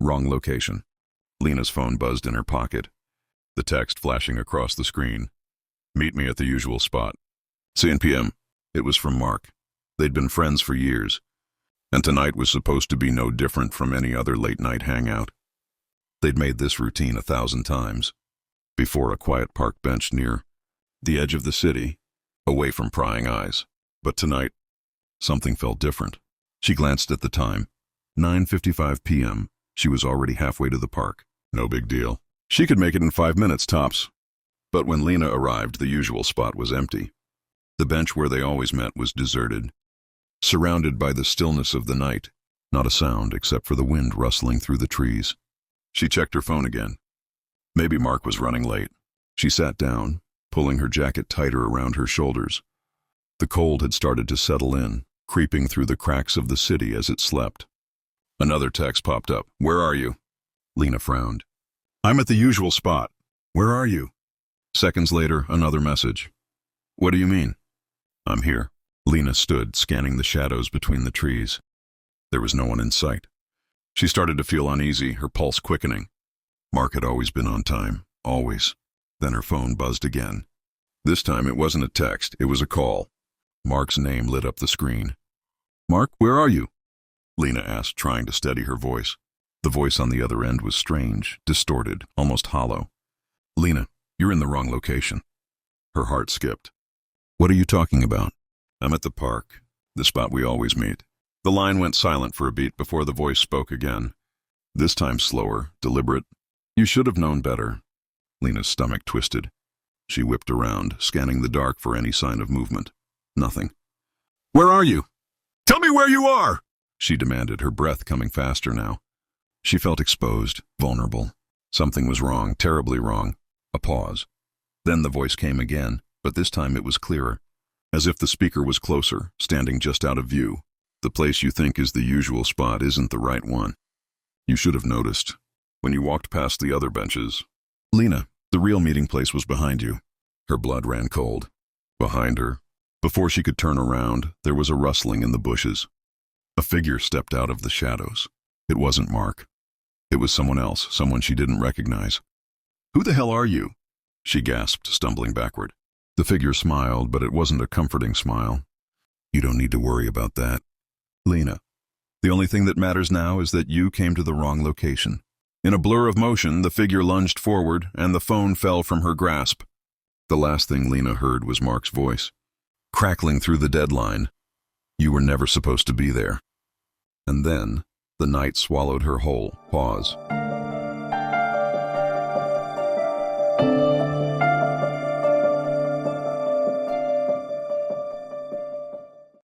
Wrong location. Lena's phone buzzed in her pocket, the text flashing across the screen. Meet me at the usual spot. 10 p.m. It was from Mark. They'd been friends for years, and tonight was supposed to be no different from any other late-night hangout. They'd made this routine 1,000 times, before a quiet park bench near the edge of the city, away from prying eyes. But tonight, something felt different. She glanced at the time. 9:55 p.m. She was already halfway to the park. No big deal. She could make it in 5 minutes tops. But when Lena arrived, the usual spot was empty. The bench where they always met was deserted, surrounded by the stillness of the night. Not a sound except for the wind rustling through the trees. She checked her phone again. Maybe Mark was running late. She sat down, pulling her jacket tighter around her shoulders. The cold had started to settle in, creeping through the cracks of the city as it slept. Another text popped up. Where are you? Lena frowned. I'm at the usual spot. Where are you? Seconds later, another message. What do you mean? I'm here. Lena stood, scanning the shadows between the trees. There was no one in sight. She started to feel uneasy, her pulse quickening. Mark had always been on time, always. Then her phone buzzed again. This time it wasn't a text, it was a call. Mark's name lit up the screen. Mark, where are you? Lena asked, trying to steady her voice. The voice on the other end was strange, distorted, almost hollow. Lena, you're in the wrong location. Her heart skipped. What are you talking about? I'm at the park, the spot we always meet. The line went silent for a beat before the voice spoke again. This time slower, deliberate. You should have known better. Lena's stomach twisted. She whipped around, scanning the dark for any sign of movement. Nothing. Where are you? Tell me where you are! She demanded, her breath coming faster now. She felt exposed, vulnerable. Something was wrong, terribly wrong. A pause. Then the voice came again, but this time it was clearer. As if the speaker was closer, standing just out of view. The place you think is the usual spot isn't the right one. You should have noticed. When you walked past the other benches. Lena, the real meeting place was behind you. Her blood ran cold. Behind her, before she could turn around, there was a rustling in the bushes. A figure stepped out of the shadows. It wasn't Mark. It was someone else, someone she didn't recognize. Who the hell are you? She gasped, stumbling backward. The figure smiled, but it wasn't a comforting smile. You don't need to worry about that. Lena, the only thing that matters now is that you came to the wrong location. In a blur of motion, the figure lunged forward, and the phone fell from her grasp. The last thing Lena heard was Mark's voice, crackling through the deadline. You were never supposed to be there. And then, the night swallowed her whole. Pause.